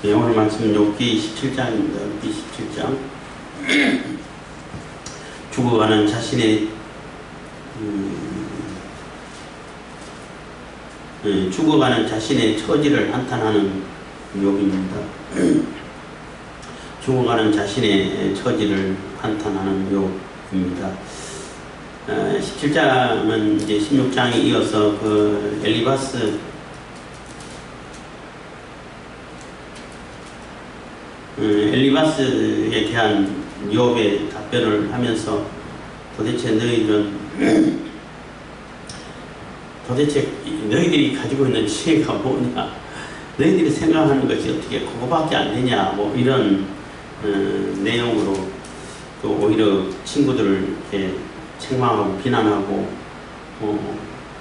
네, 오늘 말씀은 욥기 17장입니다. 욥기 17장. 죽어가는 자신의 죽어가는 자신의 처지를 한탄하는 욥입니다. 죽어가는 자신의 처지를 한탄하는 욥입니다. 17장은 이제 16장에 이어서 그 엘리바스에 대한 욥의 답변을 하면서 도대체 너희들이 가지고 있는 지혜가 뭐냐, 너희들이 생각하는 것이 어떻게 그거밖에 안 되냐, 뭐 이런 내용으로 또 오히려 친구들을 이렇게 책망하고 비난하고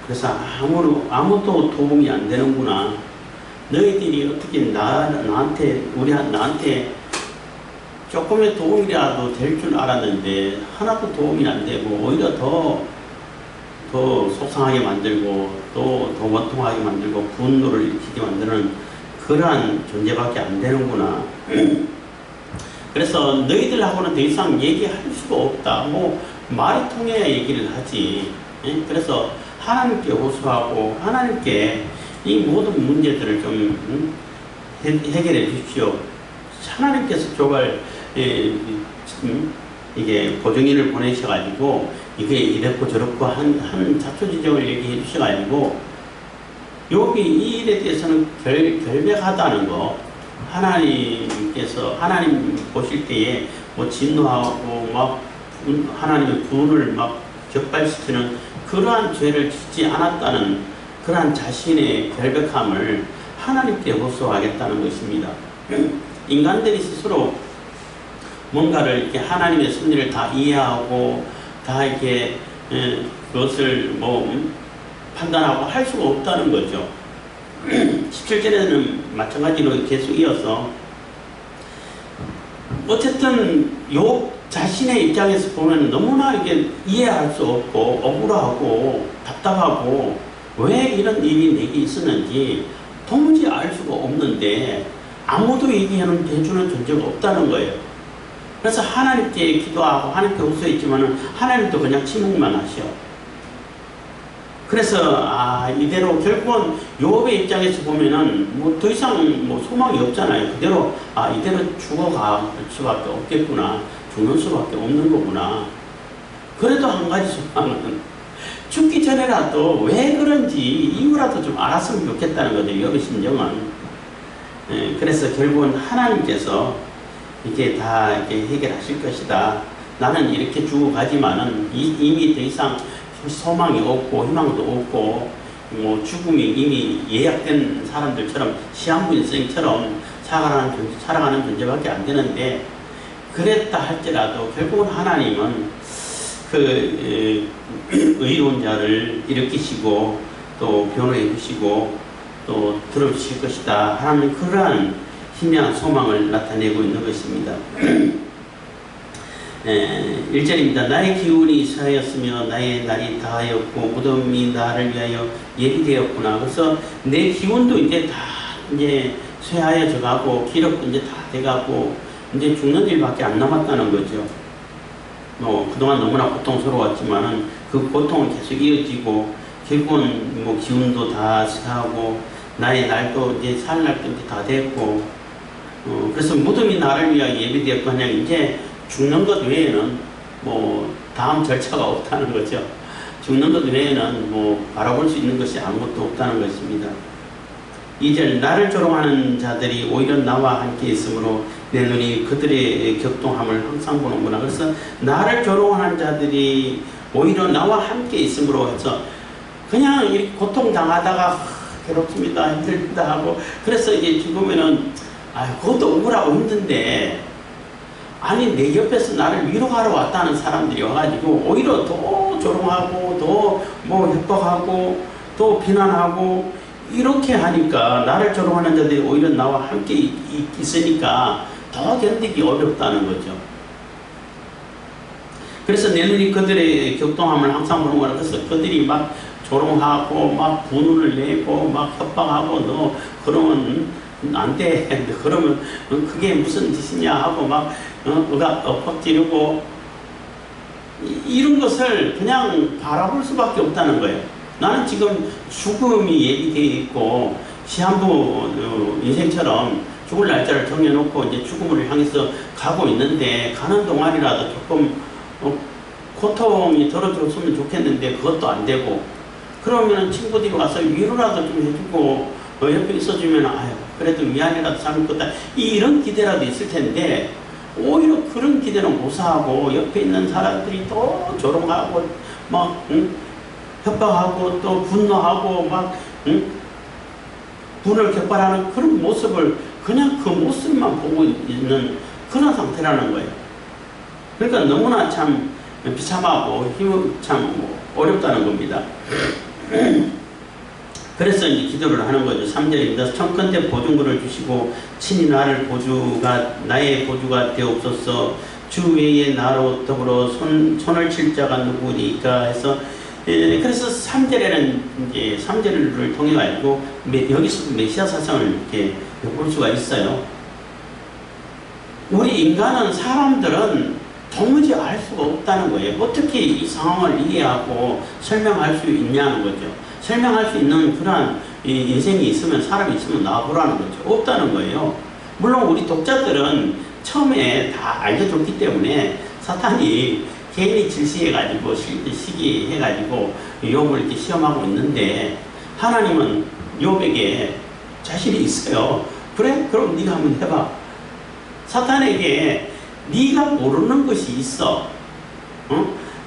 그래서 아무도 도움이 안 되는구나. 너희들이 어떻게 나한테 조금의 도움이라도 될 줄 알았는데 하나도 도움이 안 되고 오히려 더 속상하게 만들고 또 더 원통하게 만들고 분노를 일으키게 만드는 그러한 존재밖에 안 되는구나. 그래서 너희들하고는 더 이상 얘기할 수가 없다. 뭐 말이 통해야 얘기를 하지. 그래서 하나님께 호소하고 하나님께 이 모든 문제들을 좀 해결해 주십시오. 하나님께서 조갈 이게 보증인을 보내셔가지고 이게 이렇고 저렇고 한 자초지종을 얘기해 주셔가지고 욥이 이 일에 대해서는 결백하다는 거, 하나님께서 하나님 보실 때에 뭐 진노하고 막 하나님의 분을 막 격발시키는 그러한 죄를 짓지 않았다는 그러한 자신의 결백함을 하나님께 호소하겠다는 것입니다. 인간들이 스스로 뭔가를 이렇게 하나님의 섭리를 다 이해하고 다 이렇게 그것을 판단하고 할 수가 없다는 거죠. 17절에는 마찬가지로 계속 이어서 어쨌든 욥 자신의 입장에서 보면 너무나 이게 이해할 수 없고 억울하고 답답하고 왜 이런 일이 내게 있었는지 도무지 알 수가 없는데 아무도 얘기해주는 존재가 없다는 거예요. 그래서 하나님께 기도하고 하나님께 호소했지만은 하나님도 그냥 침묵만 하셔. 그래서 이대로 결국은 욥의 입장에서 보면은 뭐 더 이상 뭐 소망이 없잖아요. 그대로 이대로 죽어갈 수밖에 없겠구나, 죽는 수밖에 없는 거구나. 그래도 한 가지 소망은 죽기 전에라도 왜 그런지 이유라도 좀 알았으면 좋겠다는 거죠. 욥의 심정은. 그래서 결국은 하나님께서 이게 다 이렇게 해결하실 것이다. 나는 이렇게 죽어가지만은 이미 더 이상 소망이 없고 희망도 없고 뭐 죽음이 이미 예약된 사람들처럼 시한부인생처럼 살아가는 존재밖에 안 되는데, 그랬다 할지라도 결국은 하나님은 그 의로운 자를 일으키시고 또 변호해 주시고 또 들어주실 것이다 하는 그러한 희미한 소망을 나타내고 있는 것입니다. 1절입니다. 나의 기운이 쇠하였으며 나의 날이 다하였고 무덤이 나를 위하여 예비되었구나. 그래서 내 기운도 이제 다 이제 쇠하여져 가고 기력도 이제 다 돼가고 이제 죽는 일밖에 안 남았다는 거죠. 그동안 너무나 고통스러웠지만은 그 고통은 계속 이어지고 결국은 뭐 기운도 다 쇠하고 나의 날도 이제 살 날도 이제 다 됐고 그래서 무덤이 나를 위하여 예비되었고 그냥 이제 죽는 것 외에는 뭐 다음 절차가 없다는 거죠. 죽는 것 외에는 뭐 바라볼 수 있는 것이 아무것도 없다는 것입니다. 2절 나를 조롱하는 자들이 오히려 나와 함께 있으므로 내 눈이 그들의 격동함을 항상 보는구나. 그래서 나를 조롱하는 자들이 오히려 나와 함께 있으므로 해서 그냥 이렇게 고통당하다가 괴롭습니다, 힘들다 하고 그래서 이제 죽으면은 그것도 억울하고 힘든데 아니 내 옆에서 나를 위로하러 왔다는 사람들이 와가지고 오히려 더 조롱하고 더 뭐 협박하고 또 비난하고 이렇게 하니까 나를 조롱하는 자들이 오히려 나와 함께 있으니까 더 견디기 어렵다는 거죠. 그래서 내 눈이 그들의 격동함을 항상 보는 거라. 그래서 그들이 막 조롱하고 막 분을 내고 막 협박하고 너 그러면 안 돼. 그러면 그게 무슨 짓이냐 하고 막 엎어 지르고 이런 것을 그냥 바라볼 수밖에 없다는 거예요. 나는 지금 죽음이 예비되어 있고 시한부 인생처럼 죽을 날짜를 정해놓고 이제 죽음을 향해서 가고 있는데 가는 동안이라도 조금 고통이 덜어줬으면 좋겠는데 그것도 안 되고 그러면 친구들이 와서 위로라도 좀 해주고 옆에 있어주면 아유 그래도 미안해라도 삼을 거다 이런 기대라도 있을 텐데 오히려 그런 기대는 고사하고 옆에 있는 사람들이 또 조롱하고 막 협박하고 또 분노하고 막 분을 격발하는 그런 모습을 그냥 그 모습만 보고 있는 그런 상태라는 거예요. 그러니까 너무나 참 비참하고 참 어렵다는 겁니다. 그래서 이제 기도를 하는 거죠. 3절입니다. 청컨대 보증금을 주시고 친히 나의 보주가 되옵소서. 주 외에 나로 더불어 손을 칠 자가 누구니까 해서 그래서 3절에는 이제 3절을 통해 가지고 여기서 메시아 사상을 이렇게 볼 수가 있어요. 우리 인간은 사람들은 도무지 알 수가 없다는 거예요. 어떻게 이 상황을 이해하고 설명할 수 있냐는 거죠. 설명할 수 있는 그러한 인생이 있으면 사람이 있으면 나와보라는 거죠. 없다는 거예요. 물론 우리 독자들은 처음에 다 알려줬기 때문에 사탄이 괜히 질시해가지고 시기해가지고 욥을 이렇게 시험하고 있는데 하나님은 욥에게 자신이 있어요. 그래? 그럼 네가 한번 해봐. 사탄에게 네가 모르는 것이 있어.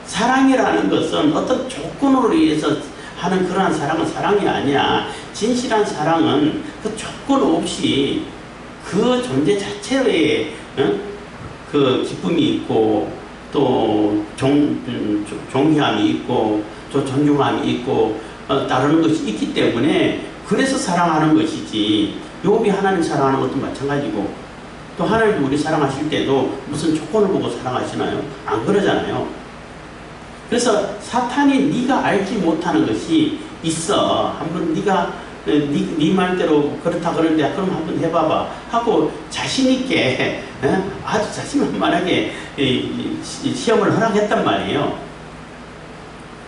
사랑이라는 것은 어떤 조건으로 의해서 하는 그러한 사랑은 사랑이 아니야. 진실한 사랑은 그 조건 없이 그 존재 자체의 그 기쁨이 있고 또 존귀함이 있고 또 존중함이 있고 따르는 것이 있기 때문에 그래서 사랑하는 것이지 욥이 하나님 사랑하는 것도 마찬가지고 또 하나님 우리 사랑하실 때도 무슨 조건을 보고 사랑하시나요? 안 그러잖아요. 그래서 사탄이 네가 알지 못하는 것이 있어. 한번 네가 네 말대로 그렇다 그러는데 그럼 한번 해봐봐 하고 자신있게 아주 자신만만하게 시험을 허락했단 말이에요.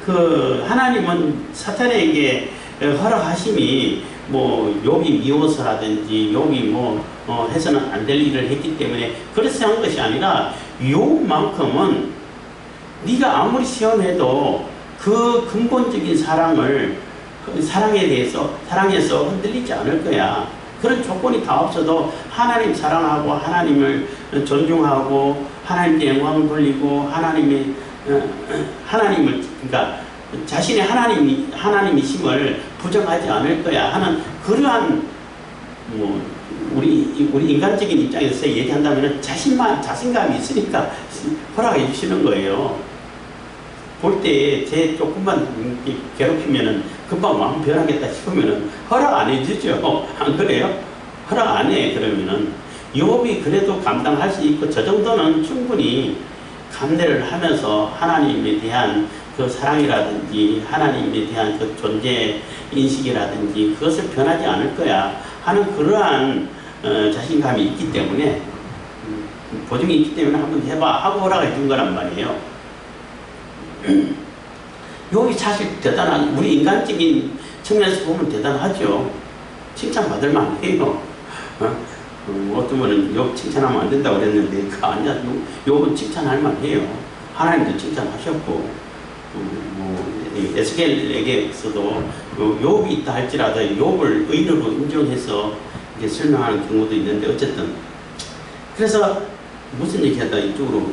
그 하나님은 사탄에게 허락하심이 뭐 욥이 미워서라든지 욥이 뭐 해서는 안 될 일을 했기 때문에 그래서 한 것이 아니라 욥만큼은 네가 아무리 시험해도 그 근본적인 사랑에 대해서 사랑에서 흔들리지 않을 거야. 그런 조건이 다 없어도 하나님 사랑하고 하나님을 존중하고 하나님께 영광 돌리고 하나님을 그러니까 자신의 하나님이심을 부정하지 않을 거야 하는 그러한 뭐 우리 인간적인 입장에서 얘기한다면 자신감이 있으니까 허락해 주시는 거예요. 볼 때 쟤 조금만 괴롭히면은 금방 마음 변하겠다 싶으면은 허락 안 해주죠. 안 그래요? 허락 안 해. 그러면은 욥이 그래도 감당할 수 있고 저 정도는 충분히 감내를 하면서 하나님에 대한 그 사랑이라든지 하나님에 대한 그 존재 인식이라든지 그것을 변하지 않을 거야 하는 그러한 자신감이 있기 때문에 보증이 있기 때문에 한번 해봐 하고 허락해 준 거란 말이에요. 욥이 사실 대단한 우리 인간적인 측면에서 보면 대단하죠. 칭찬받을 만해요. 어떤 분은 욥 칭찬하면 안 된다고 그랬는데 그거 아니야. 욥은 칭찬할 만해요. 하나님도 칭찬하셨고 에스겔에게서도 욥이 있다 할지라도 욥을 의인으로 인정해서 이렇게 설명하는 경우도 있는데 어쨌든 그래서 무슨 얘기하다 이쪽으로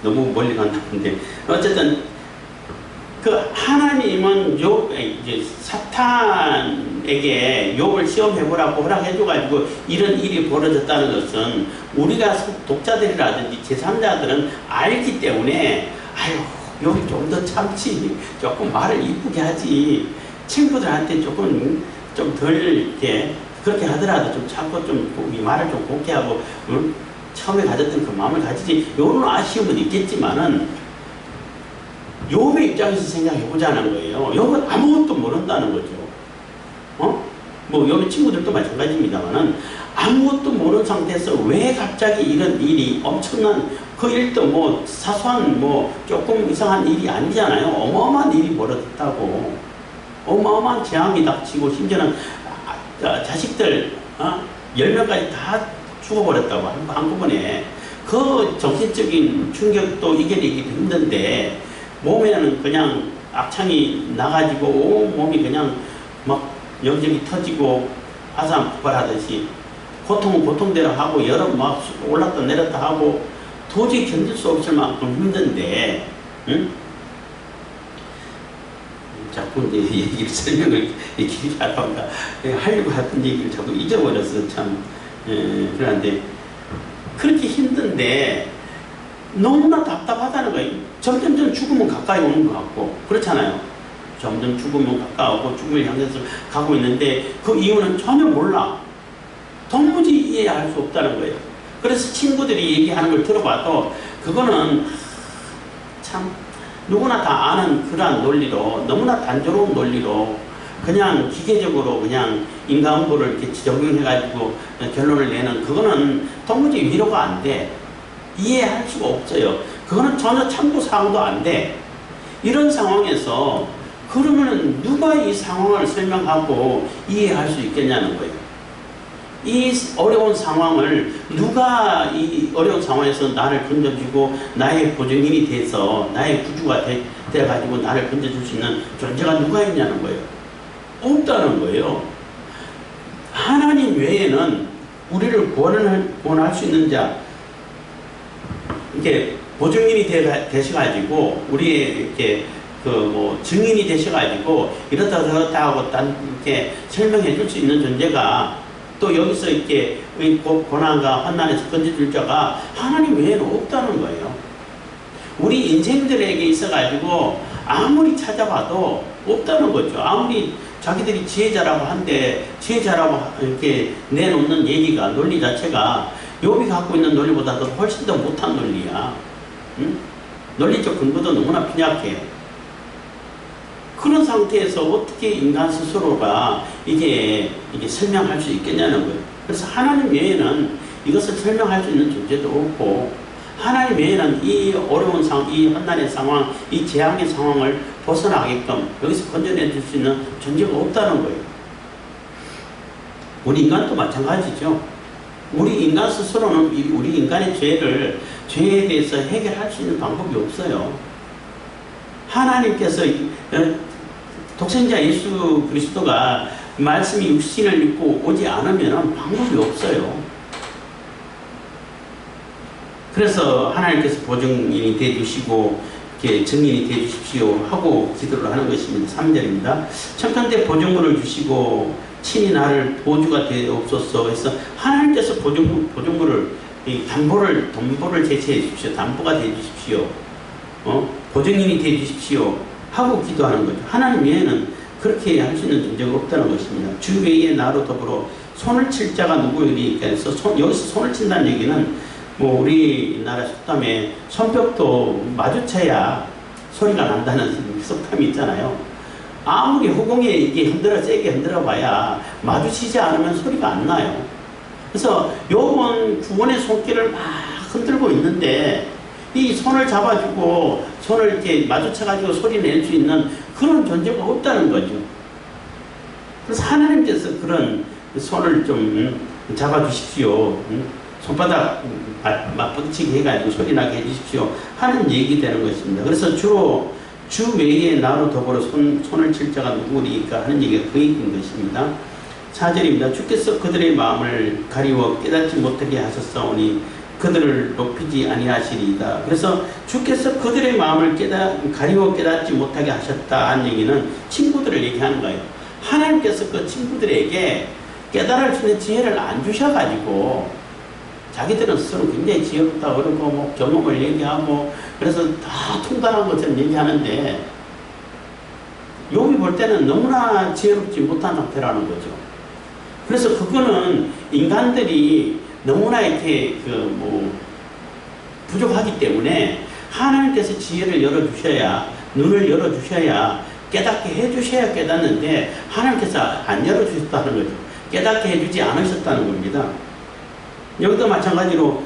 너무 멀리 간다는데 어쨌든 그 하나님은 이제 사탄에게 욥을 시험해보라고 허락해줘가지고 이런 일이 벌어졌다는 것은 우리가 독자들이라든지 제3자들은 알기 때문에 아유 욥이 좀 더 참지 조금 말을 이쁘게 하지 친구들한테 조금 좀 덜 이렇게 그렇게 하더라도 좀 참고 좀 말을 좀 곱게 하고 처음에 가졌던 그 마음을 가지지 요런 아쉬움은 있겠지만은 욥의 입장에서 생각해 보자는 거예요. 욥은 아무것도 모른다는 거죠. 뭐 여기 친구들도 마찬가지입니다만은 아무것도 모르는 상태에서 왜 갑자기 이런 일이 엄청난 그 일도 뭐 사소한 뭐 조금 이상한 일이 아니잖아요. 어마어마한 일이 벌어졌다고. 어마어마한 재앙이 닥치고 심지어는 자식들 10명까지 다 죽어버렸다고 한꺼번에. 그 정신적인 충격도 이겨내기도 힘든데 몸에는 그냥 악창이 나가지고 온 몸이 그냥 막 여기저기 터지고 화산 폭발하듯이 고통은 고통대로 하고 여름 막 올랐다 내렸다 하고 도저히 견딜 수 없을 만큼 힘든데, 응? 자꾸 이제 얘기를 설명을 길게 하다가 하려고 했던 얘기를 자꾸 잊어버려서 참, 그런데 그렇게 힘든데 너무나 답답하다는 거예요. 점점점 죽으면 가까이 오는 것 같고, 그렇잖아요. 점점 죽으면 가까우고 죽음을 향해서 가고 있는데 그 이유는 전혀 몰라. 도무지 이해할 수 없다는 거예요. 그래서 친구들이 얘기하는 걸 들어봐도 그거는 참 누구나 다 아는 그러한 논리로, 너무나 단조로운 논리로 그냥 기계적으로 그냥 인과응보를 이렇게 적용해가지고 결론을 내는, 그거는 도무지 위로가 안 돼. 이해할 수가 없어요. 그거는 전혀 참고사항도 안 돼. 이런 상황에서 그러면 누가 이 상황을 설명하고 이해할 수 있겠냐는 거예요. 이 어려운 상황을 누가 이 어려운 상황에서 나를 건져주고 나의 보증인이 돼서 나의 구주가 돼가지고 나를 건져줄 수 있는 존재가 누가 있냐는 거예요. 없다는 거예요. 하나님 외에는 우리를 구원할 수 있는 자, 이렇게 보증인이 되셔가지고 우리의 이렇게 증인이 되셔가지고 이렇다 저렇다 하고 이렇게 설명해 줄 수 있는 존재가, 또 여기서 이렇게 고난과 환난에서 건져줄 자가 하나님 외에는 없다는 거예요. 우리 인생들에게 있어가지고 아무리 찾아봐도 없다는 거죠. 아무리 자기들이 지혜자라고 한데 지혜자라고 이렇게 내놓는 얘기가, 논리 자체가 욥이 갖고 있는 논리보다도 훨씬 더 못한 논리야. 응? 논리적 근거도 너무나 빈약해. 그런 상태에서 어떻게 인간 스스로가 이게 설명할 수 있겠냐는 거예요. 그래서 하나님 외에는 이것을 설명할 수 있는 존재도 없고, 하나님 외에는 이 어려운 상황, 이 환난의 상황, 이 재앙의 상황을 벗어나게끔 여기서 건져내 줄 수 있는 존재가 없다는 거예요. 우리 인간도 마찬가지죠. 우리 인간 스스로는 우리 인간의 죄에 대해서 해결할 수 있는 방법이 없어요. 하나님께서 독생자 예수 그리스도가 말씀이 육신을 입고 오지 않으면 방법이 없어요. 그래서 하나님께서 보증인이 되어주시고 증인이 되어주십시오 하고 기도를 하는 것입니다. 3절입니다. 천간대 보증물을 주시고 친히 나를 보주가 되옵소서 해서 하나님께서 보증물을 담보를 제시해 주십시오. 담보가 되어 주십시오. 보증인이 되어 주십시오 하고 기도하는 거죠. 하나님 외에는 그렇게 할 수 있는 존재가 없다는 것입니다. 주 외에 나로 더불어 손을 칠 자가 누구이니까 해서 여기서 손을 친다는 얘기는 뭐 우리나라 속담에 손뼉도 마주쳐야 소리가 난다는 속담이 있잖아요. 아무리 허공에 이게 세게 흔들어 봐야 마주치지 않으면 소리가 안 나요. 그래서 욥은 구원의 손길을 막 흔들고 있는데 이 손을 잡아주고 손을 이렇게 마주쳐가지고 소리 낼 수 있는 그런 존재가 없다는 거죠. 그래서 하나님께서 그런 손을 좀 잡아주십시오. 손바닥 맞붙이게 해가지고 소리 나게 해주십시오 하는 얘기 되는 것입니다. 그래서 주로 주 외에 나로 더불어 손을 칠 자가 누구니까 하는 얘기가 그 얘기인 것입니다. 4절입니다. 주께서 그들의 마음을 가리워 깨닫지 못하게 하셨사오니 그들을 높이지 아니하시리이다. 그래서 주께서 그들의 마음을 가리워 깨닫지 못하게 하셨다 하는 얘기는 친구들을 얘기하는 거예요. 하나님께서 그 친구들에게 깨달을 수 있는 지혜를 안 주셔가지고 자기들은 스스로 굉장히 지혜롭다 그러고 뭐 경험을 얘기하고 그래서 다 통달한 것처럼 얘기하는데 욥이 볼 때는 너무나 지혜롭지 못한 상태라는 거죠. 그래서 그거는 인간들이 너무나 이렇게 부족하기 때문에 하나님께서 지혜를 열어주셔야, 눈을 열어주셔야, 깨닫게 해주셔야 깨닫는데 하나님께서 안 열어주셨다는 거죠. 깨닫게 해주지 않으셨다는 겁니다. 여기도 마찬가지로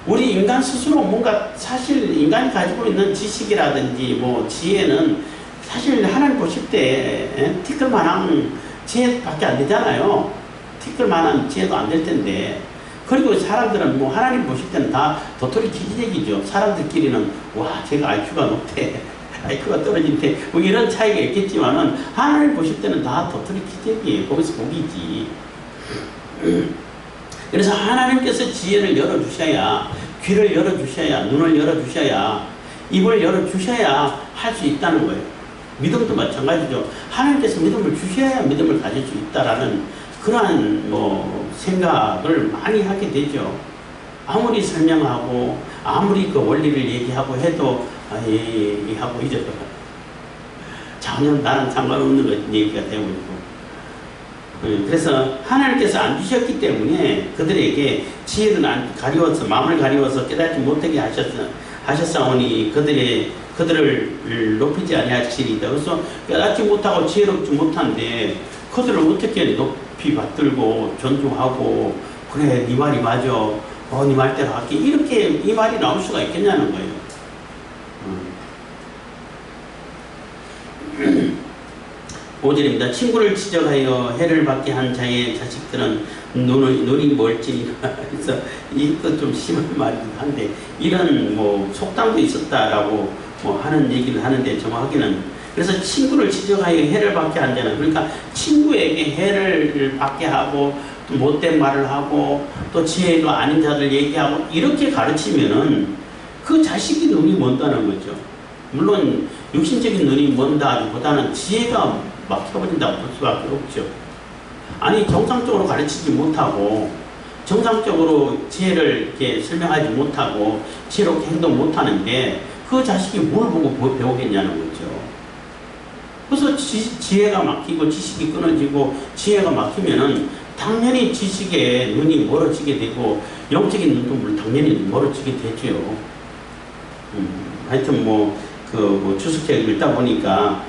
우리 인간 스스로 뭔가 사실 인간이 가지고 있는 지식이라든지 뭐 지혜는 사실 하나님 보실 때 티끌만한 지혜밖에 안 되잖아요. 티끌만한 지혜도 안 될 텐데, 그리고 사람들은 뭐 하나님 보실 때는 다 도토리 기지개기죠. 사람들끼리는 와 제가 IQ가 높대, IQ가 떨어진대, 뭐 이런 차이가 있겠지만은 하나님 보실 때는 다 도토리 기지개기예요. 거기서 복이지. 그래서 하나님께서 지혜를 열어주셔야, 귀를 열어주셔야, 눈을 열어주셔야, 입을 열어주셔야 할 수 있다는 거예요. 믿음도 마찬가지죠. 하나님께서 믿음을 주셔야 믿음을 가질 수 있다라는 그러한 뭐 생각을 많이 하게 되죠. 아무리 설명하고 아무리 그 원리를 얘기하고 해도 하고 잊어버려. 전혀 나랑 상관없는 얘기가 되고 있고. 그래서 하나님께서 안 주셨기 때문에 그들에게 지혜를 가리워서, 마음을 가리워서 깨닫지 못하게 하셨사오니 그들을 높이지 아니하시리이다. 그래서 깨닫지 못하고 지혜롭지 못한데 그들을 어떻게 높이 받들고 존중하고, 그래 네 말이 맞아, 네 말대로 할게, 이렇게 이 말이 나올 수가 있겠냐는 거예요. 5절입니다. 친구를 지적하여 해를 받게 한 자의 자식들은 눈이 멀지니라. 그래서 이것도 좀 심한 말이긴 한데, 이런 뭐 속담도 있었다라고 뭐 하는 얘기를 하는데, 정확하게는 그래서 친구를 지적하여 해를 받게 한 자는, 그러니까 친구에게 해를 받게 하고 또 못된 말을 하고 또 지혜도 아닌 자들 얘기하고 이렇게 가르치면은 그 자식이 눈이 먼다는 거죠. 물론 육신적인 눈이 먼다기보다는 지혜가 막혀버린다고 볼 수밖에 없죠. 아니 정상적으로 가르치지 못하고 정상적으로 지혜를 이렇게 설명하지 못하고 지혜롭게 행동 못하는데 그 자식이 뭘 보고 배우겠냐는 거죠. 그래서 지혜가 막히고 지식이 끊어지고, 지혜가 막히면은 당연히 지식에 눈이 멀어지게 되고 영적인 눈도 당연히 멀어지게 되죠. 하여튼 주석책 읽다 보니까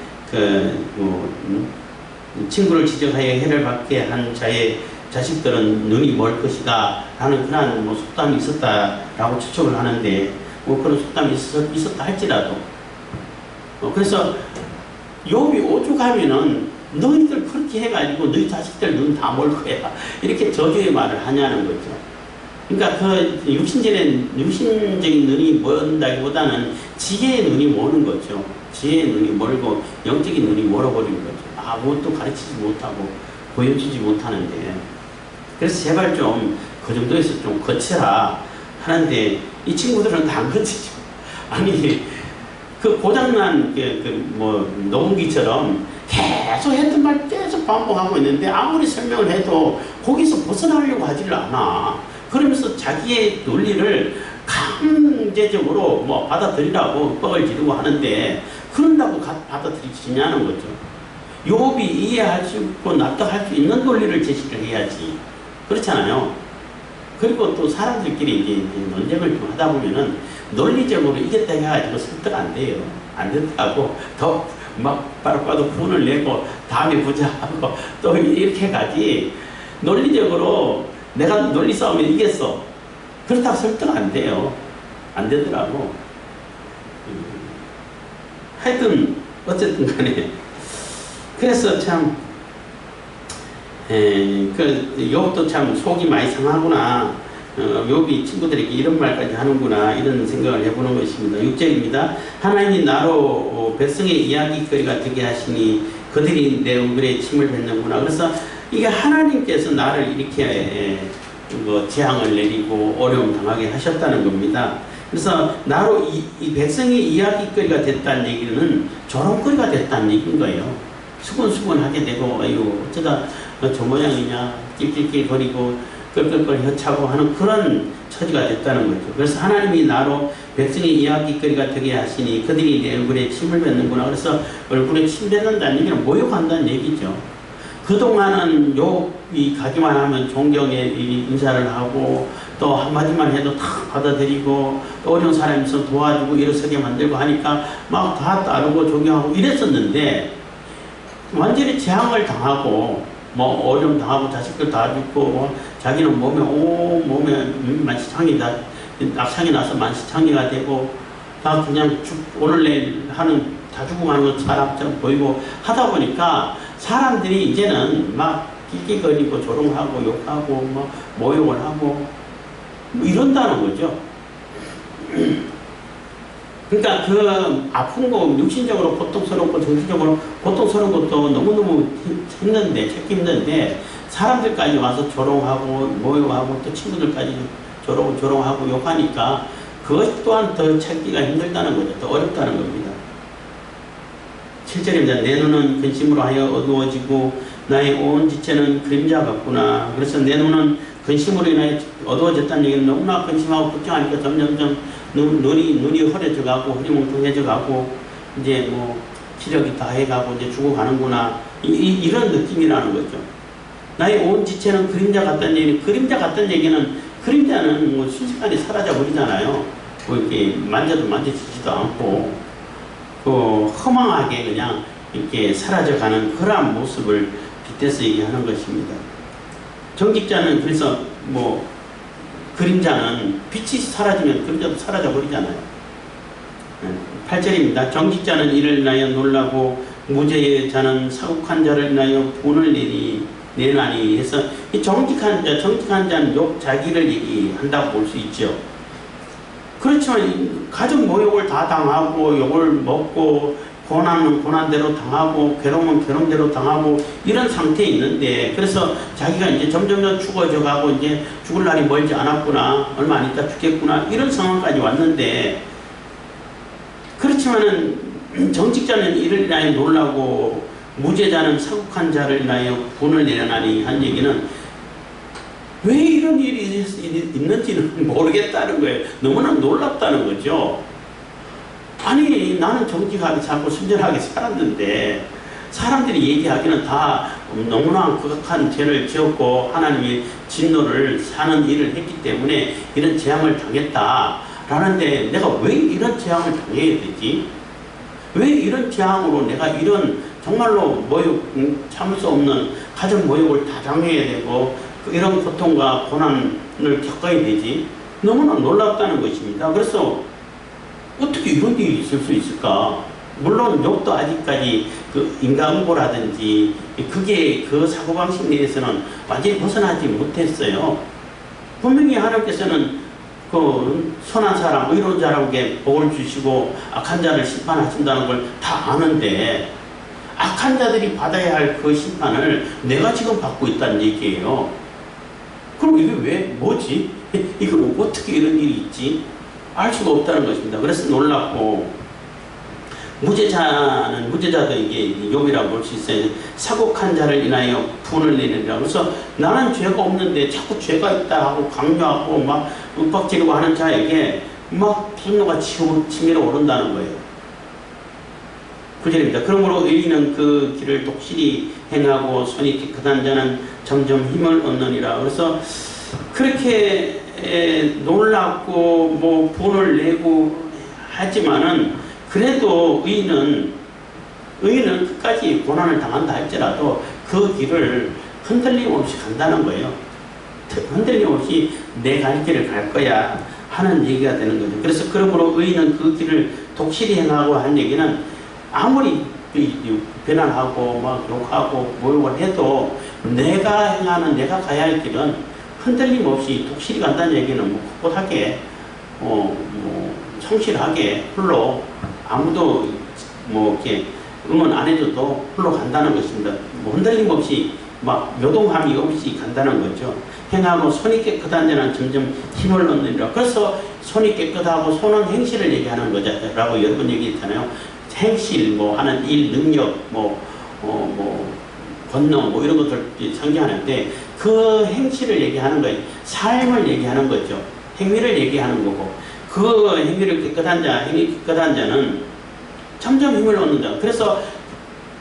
친구를 지적하여 해를 받게 한 자의 자식들은 눈이 멀 것이다 라는 그런 속담이 있었다라고 추측을 하는데, 그런 속담이 있었다 할지라도, 그래서 욥이 오죽하면은 너희들 그렇게 해가지고 너희 자식들 눈 다 멀 거야, 이렇게 저주의 말을 하냐는 거죠. 그러니까 그 육신적인 눈이 먼다기보다는 지혜의 눈이 머는 거죠. 지혜의 눈이 멀고 영적인 눈이 멀어버린 거죠. 아무것도 가르치지 못하고 보여주지 못하는데, 그래서 제발 좀 그 정도에서 좀 거쳐라 하는데, 이 친구들은 다 안 거치죠. 아니 그 고장난 녹음기처럼 계속 했던 말 계속 반복하고 있는데 아무리 설명을 해도 거기서 벗어나려고 하지를 않아. 그러면서 자기의 논리를 강제적으로 받아들이라고 뻑을 지르고 하는데, 그런다고 받아들이지냐는 거죠. 욥이 이해할 수 있고 납득할 수 있는 논리를 제시를 해야지. 그렇잖아요. 그리고 또 사람들끼리 이제 논쟁을 좀 하다 보면은 논리적으로 이겼다 해가지고 설득 안 돼요. 안 된다고 더 바로 분을 내고 다음에 보자 하고 또 이렇게 가지, 논리적으로 내가 논리 싸움에 이겼어, 그렇다고 설득 안 돼요. 안 되더라고. 하여튼 어쨌든 간에 그래서 참 욥도 참 속이 많이 상하구나, 욥이 친구들에게 이런 말까지 하는구나, 이런 생각을 해보는 것입니다. 6절입니다. 하나님이 나로 백성의 이야기거리가 되게 하시니 그들이 내 얼굴에 침을 뱉는구나. 그래서 이게 하나님께서 나를 이렇게 재앙을 내리고 어려움 당하게 하셨다는 겁니다. 그래서 나로 이 백성의 이야기거리가 됐다는 얘기는 조롱거리가 됐다는 얘기인 거예요. 수근수근하게 되고, 아유 어쩌다 저 모양이냐, 낄낄낄 거리고 끌끌끌 혀차고 하는 그런 처지가 됐다는 거죠. 그래서 하나님이 나로 백성의 이야기거리가 되게 하시니 그들이 내 얼굴에 침을 뱉는구나. 그래서 얼굴에 침 뱉는다는 얘기는 모욕한다는 얘기죠. 그동안은 욥이 가기만 하면 존경의 인사를 하고 또 한마디만 해도 다 받아들이고 또 어려운 사람이 있으면 도와주고 일어서게 만들고 하니까 막 다 따르고 존경하고 이랬었는데, 완전히 재앙을 당하고 뭐 어려움 당하고 자식들 다 죽고 자기는 몸에 만시창이 낙상이 나서 만시창이가 되고 다 그냥 오늘 내일 하는 다 죽고 가는 것 사람처럼 보이고 하다 보니까 사람들이 이제는 막 낄낄거리고 조롱하고 욕하고 뭐 모욕을 하고 뭐 이런다는 거죠. 그러니까 그 아픈 거 육신적으로 고통스럽고 정신적으로 고통스러운 것도 너무너무 힘든데 찾기 힘든데 사람들까지 와서 조롱하고 모욕하고 또 친구들까지 조롱하고 욕하니까 그것 또한 더 찾기가 힘들다는 거죠. 더 어렵다는 겁니다. 7절입니다. 내 눈은 근심으로 하여 어두워지고 나의 온 지체는 그림자 같구나. 그래서 내 눈은 근심으로 인하여 어두워졌다는 얘기는 너무나 근심하고 걱정하니까 점점점 눈이 흐려져 가고 흐리멍텅해져 가고 이제 뭐 기력이 다 해가고 이제 죽어가는구나. 이런 느낌이라는 거죠. 나의 온 지체는 그림자 같다는 얘기는 그림자 같다는 얘기는 그림자는 뭐 순식간에 사라져 버리잖아요. 뭐 이렇게 만져도 만져지지도 않고 그 허망하게 그냥 이렇게 사라져가는 그러한 모습을 빗대서 얘기하는 것입니다. 정직자는 그래서 뭐 그림자는 빛이 사라지면 그림자도 사라져 버리잖아요. 8절입니다. 정직자는 이를 인하여 놀라고 무죄의 자는 사국한 자를 인하여 분을 내나니 해서 이 정직한 자는 욕 자기를 얘기한다고 볼 수 있죠. 그렇지만 가족 모욕을 다 당하고 욕을 먹고 고난은 고난대로 당하고 괴로움은 괴로움대로 당하고 이런 상태에 있는데 그래서 자기가 이제 점점 죽어져 가고 이제 죽을 날이 멀지 않았구나 얼마 안 있다 죽겠구나 이런 상황까지 왔는데 그렇지만은 정직자는 이를 인하여 놀라고 무죄자는 사국한 자를 인하여 분을 내려나니 한 얘기는 왜 이런 일이 있는지는 모르겠다는 거예요. 너무나 놀랍다는 거죠. 아니 나는 정직하게 살고 순전하게 살았는데 사람들이 얘기하기는 다 너무나 극악한 죄를 지었고 하나님의 진노를 사는 일을 했기 때문에 이런 재앙을 당했다 라는데 내가 왜 이런 재앙을 당해야 되지? 왜 이런 재앙으로 내가 이런 정말로 모욕 참을 수 없는 가정 모욕을 다 당해야 되고 이런 고통과 고난을 겪어야 되지? 너무나 놀랍다는 것입니다. 그래서 어떻게 이런 일이 있을 수 있을까? 물론 욕도 아직까지 그 인간고라든지 그게 그 사고방식 내에서는 완전히 벗어나지 못했어요. 분명히 하나님께서는 그 선한 사람, 의로운 자라고게 복을 주시고 악한 자를 심판하신다는 걸 다 아는데 악한 자들이 받아야 할 그 심판을 내가 지금 받고 있다는 얘기예요. 그럼 이게 왜 뭐지? 이거 어떻게 이런 일이 있지? 알 수가 없다는 것입니다. 그래서 놀랍고 무죄자도 이게 욥이라고 볼 수 있어요. 사곡한 자를 인하여 분을 내느니라. 그래서 나는 죄가 없는데 자꾸 죄가 있다 하고 강요하고 막 윽박지르고 하는 자에게 막 분노가 치밀어 오른다는 거예요. 9절입니다. 그러므로 의인은 그 길을 독실히 행하고 손이 깨끗한 자는 점점 힘을 얻느니라. 그래서 그렇게 놀랍고 뭐 분을 내고 하지만은 그래도 의인은 끝까지 고난을 당한다 할지라도 그 길을 흔들림 없이 간다는 거예요. 흔들림 없이 내 갈 길을 갈 거야 하는 얘기가 되는 거죠. 그래서 그러므로 의인은 그 길을 독실히 행하고 한 얘기는 아무리 비난하고 막 욕하고 모욕을 해도 내가 행하는 내가 가야 할 길은 흔들림 없이 독실히 간다는 얘기는 뭐 꿋꿋하게 성실하게 홀로 아무도 뭐 이렇게 응원 안 해줘도 홀로 간다는 것입니다. 뭐 흔들림 없이 막 요동함이 없이 간다는 거죠. 행하고 손이 깨끗한 자는 점점 힘을 얻느니라. 그래서 손이 깨끗하고 손은 행실을 얘기하는 거죠. 라고 여러 번 얘기했잖아요. 행실, 뭐 하는 일, 능력, 권능, 뭐 이런 것들 상징하는데 그 행실을 얘기하는 거예요. 삶을 얘기하는 거죠. 행위를 얘기하는 거고 그 행위를 깨끗한 자, 행위 깨끗한 자는 점점 힘을 얻는다. 그래서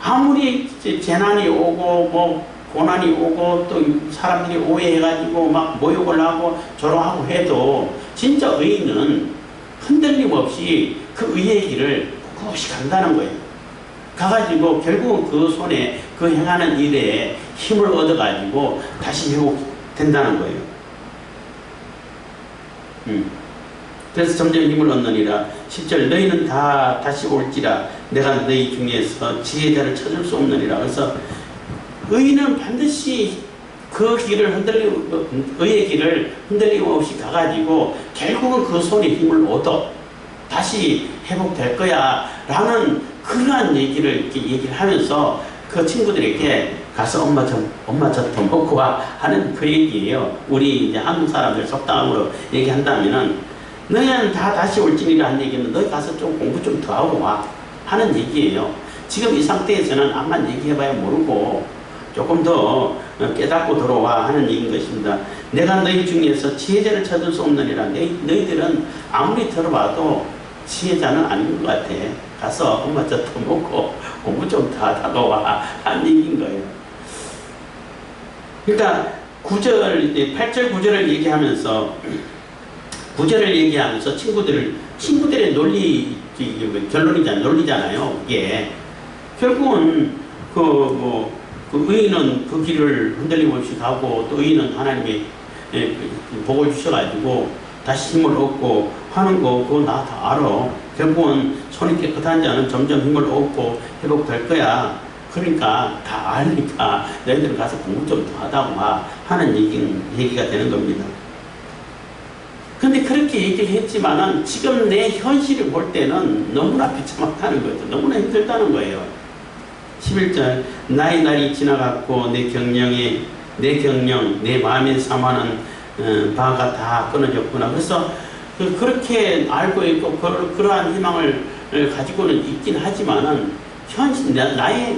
아무리 재난이 오고 뭐 고난이 오고 또 사람들이 오해해가지고 막 모욕을 하고 조롱하고 해도 진짜 의인은 흔들림 없이 그 의의 길을 꿋꿋이 간다는 거예요. 가가지고 결국은 그 손에 그 행하는 일에 힘을 얻어가지고 다시 회복된다는 거예요. 그래서 점점 힘을 얻느니라. 10절 너희는 다 다시 올지라 내가 너희 중에서 지혜자를 찾을 수 없느니라. 그래서 의인은 반드시 그 길을 의의 길을 흔들림 없이 가가지고 결국은 그 손에 힘을 얻어 다시 회복될 거야 라는 그러한 얘기를 이렇게 얘기를 하면서 그 친구들에게 가서 엄마 저 돈 먹고 와 하는 그 얘기예요. 우리 이제 한국 사람들 속담으로 얘기한다면은 너희는 다 다시 올지니라 한 얘기는 너희 가서 좀 공부 좀 더 하고 와 하는 얘기예요. 지금 이 상태에서는 암만 얘기해봐야 모르고 조금 더 깨닫고 들어와 하는 얘기인 것입니다. 내가 너희 중에서 지혜자를 찾을 수 없느니라. 너희들은 아무리 들어봐도 지혜자는 아닌 것 같아. 가서 엄마 저 더 먹고 공부 좀 더 하다가 와 하는 얘기인 거예요. 그러니까 8절 9절을 얘기하면서 9절을 얘기하면서 친구들의 논리 논리잖아요. 이게 결국은 그 의인은 그 길을 흔들림 없이 가고 또 의인은 하나님의 복을 주셔가지고 다시 힘을 얻고 하는 거 그거 나 다 알아. 결국은 손이 깨끗한 자는 점점 힘을 얻고 회복될 거야. 그러니까 다 아니까 너희들은 가서 공부 좀 더 하다고 와 하는 얘기가 되는 겁니다. 근데 그렇게 얘기를 했지만은 지금 내 현실을 볼 때는 너무나 비참하다는 거죠. 너무나 힘들다는 거예요. 11절 나의 날이 지나갔고 내 경영 내 마음에 삼하는 바가 다 끊어졌구나. 그래서 그렇게 알고 있고 그러한 희망을 가지고는 있긴 하지만은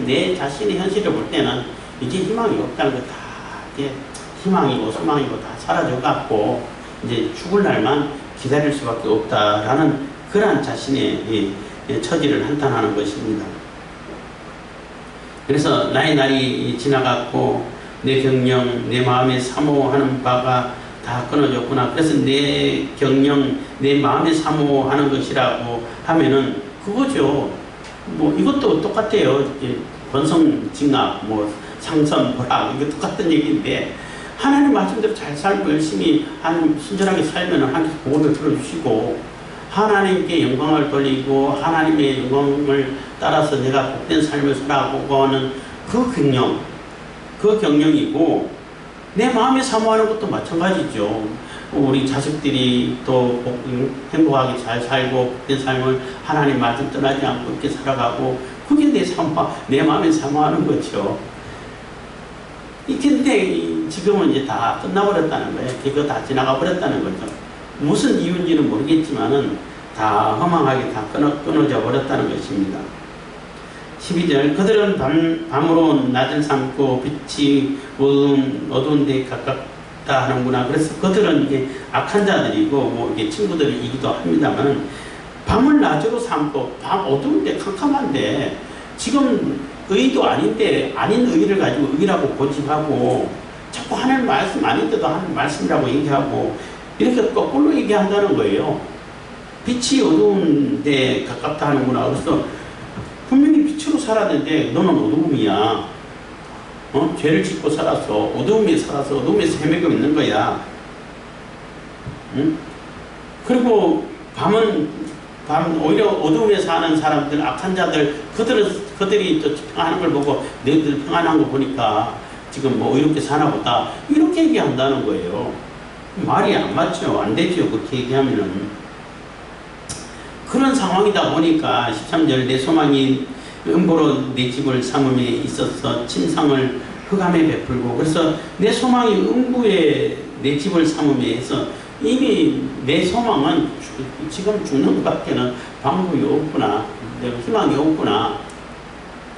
내 자신의 현실을 볼 때는 이제 희망이 없다는 거 다 이게 희망이고 소망이고 다 사라져 갖고 이제 죽을 날만 기다릴 수밖에 없다라는 그러한 자신의 처지를 한탄하는 것입니다. 그래서 나의 날이 지나갔고 내 경영 내 마음에 사모하는 바가 다 끊어졌구나. 그래서 내 경영 내 마음에 사모하는 것이라고 하면은 그거죠. 뭐 이것도 똑같아요. 권성징악 상선 보락 이거 똑같은 얘기인데 하나님 말씀대로 잘 살고 열심히 순전하게 살면 하나님께서 복을 들어주시고 하나님께 영광을 돌리고 하나님의 영광을 따라서 내가 복된 삶을 살아가고 하는 그 경영이고 내 마음에 사모하는 것도 마찬가지죠. 우리 자식들이 또 행복하게 잘 살고 복된 삶을 하나님 말씀 떠나지 않고 이렇게 살아가고 그게 내 마음에 사모하는 거죠. 근데 지금은 이제 다 끝나버렸다는 거예요. 그거 다 지나가 버렸다는 거죠. 무슨 이유인지는 모르겠지만은 다 허망하게 다 끊어져 버렸다는 것입니다. 12절 그들은 밤으로 낮을 삼고 빛이 어두운 데 가깝다 하는구나. 그래서 그들은 이게 악한 자들이고 이게 친구들이기도 합니다만 밤을 낮으로 삼고 밤 어두운 데 캄캄한데 지금 의도 아닌데 아닌 의를 가지고 의라고 고집하고 자꾸 하나님 말씀 아닌데도 하나님 말씀이라고 얘기하고 이렇게 거꾸로 얘기한다는 거예요. 빛이 어두운 데 가깝다 하는구나. 그래서 분명히 빛으로 살았는데 너는 어두움이야. 죄를 짓고 살았어. 어두움에 살아서 어두움에서 헤매고 있는 거야. 응? 그리고 오히려 어두움에 사는 사람들, 악한 자들, 그들이 또 평안한 걸 보고 너희들 평안한 거 보니까 지금 이렇게 사나 보다. 이렇게 얘기한다는 거예요. 말이 안 맞죠. 안 되죠. 그렇게 얘기하면은. 그런 상황이다 보니까 13절 내 소망이 음보로 내 집을 삼음에 있어서 침상을 흑암에 베풀고 그래서 내 소망이 음부에 내 집을 삼음에 해서 이미 내 소망은 지금 죽는 것밖에는 방법이 없구나. 희망이 없구나.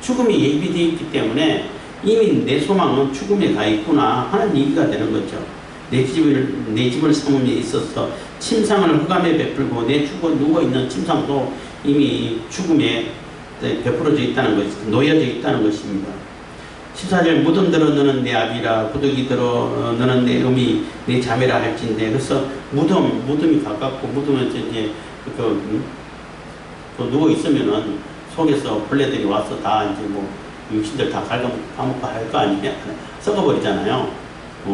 죽음이 예비되어 있기 때문에 이미 내 소망은 죽음에 가 있구나 하는 얘기가 되는 거죠. 내 집을 삼음에 있어서 침상을 흑암에 베풀고 내 누워있는 침상도 이미 죽음에 베풀어져 있다는 것, 놓여져 있다는 것입니다. 14절 무덤들어 너는 내 아비라 구더기 들어 너는 내 음이 내 자매라 할진대. 그래서 무덤이 가깝고 무덤에서 이제 누워 있으면은 속에서 벌레들이 와서 다 이제 육신들 다 까먹고 할 거 아니냐? 썩어버리잖아요.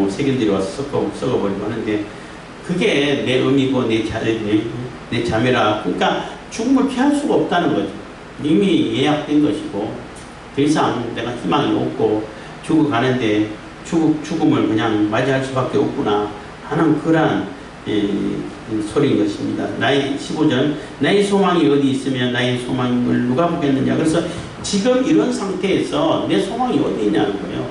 세균들이 와서 썩어버리고 하는데, 그게 내 의미고 내 자매라. 그러니까 죽음을 피할 수가 없다는 거죠. 이미 예약된 것이고, 더 이상 내가 희망이 없고, 죽어가는데 죽음을 그냥 맞이할 수밖에 없구나 하는 그러한 소리인 것입니다. 나의 15절, 나의 소망이 어디 있으면 나의 소망을 누가 보겠느냐. 그래서 지금 이런 상태에서 내 소망이 어디 있냐는 거예요.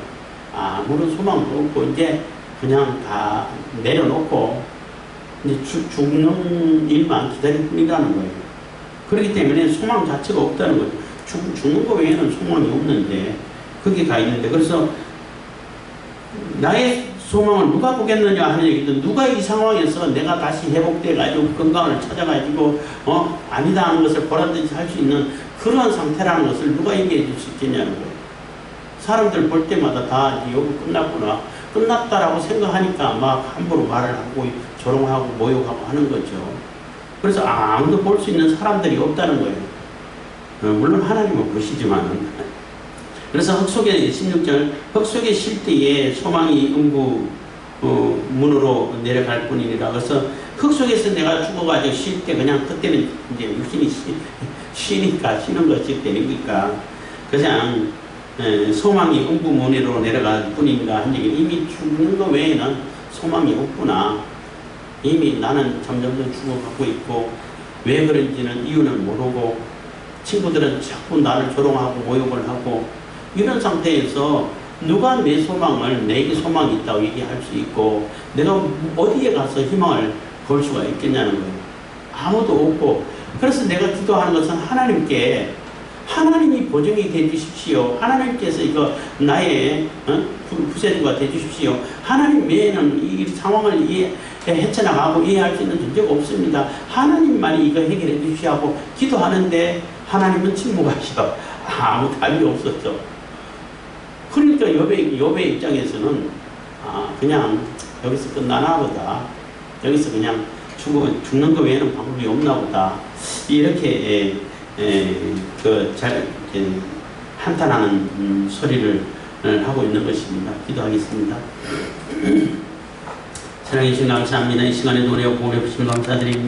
아무런 소망도 없고 이제 그냥 다 내려놓고 이제 죽는 일만 기다릴 뿐이라는 거예요. 그렇기 때문에 소망 자체가 없다는 거죠. 죽는 거 외에는 소망이 없는데, 거기에 가 있는데, 그래서 나의 소망을 누가 보겠느냐 하는 얘기도, 누가 이 상황에서 내가 다시 회복돼가지고 건강을 찾아가지고 아니다 하는 것을 보란듯이 할 수 있는 그러한 상태라는 것을 누가 얘기해 줄 수 있겠냐는 거예요. 사람들 볼 때마다 다 여기 끝났구나, 끝났다라고 생각하니까 막 함부로 말을 하고 조롱하고 모욕하고 하는 거죠. 그래서 아무도 볼 수 있는 사람들이 없다는 거예요. 물론 하나님은 보시지만. 그래서 흙속에 16절, 흙속에 쉴 때에 소망이 음부 문으로 내려갈 뿐이니라. 그래서 흙속에서 내가 죽어가지고 쉴 때 그냥 그때는 이제 육신이 쉬니까 쉬는 것이 되니까 그냥 소망이 음부 문으로 내려갈 뿐인가 한 얘기. 이미 죽는 것 외에는 소망이 없구나. 이미 나는 점점 죽어가고 있고, 왜 그런지는 이유는 모르고, 친구들은 자꾸 나를 조롱하고 모욕을 하고, 이런 상태에서 누가 내 소망을, 내게 소망이 있다고 얘기할 수 있고, 내가 어디에 가서 희망을 걸 수가 있겠냐는 거예요. 아무도 없고. 그래서 내가 기도하는 것은 하나님께, 하나님이 보증이 되주십시오. 하나님께서 이거 나의 구세주가 되주십시오. 하나님 외에는 이 상황을 헤쳐나가고 이해할 수 있는 존재가 없습니다. 하나님만이 이거 해결해 주시오 하고 기도하는데 하나님은 침묵하셔. 아무 답이 없었죠. 그러니까 욥의 입장에서는 그냥 여기서 끝나나 보다. 여기서 그냥 죽는 거 외에는 방법이 없나 보다. 이렇게 한탄하는 소리를 하고 있는 것입니다. 기도하겠습니다. 사랑해 주신 감사합니다. 이 시간에 노래하고 보내주신 감사드립니다.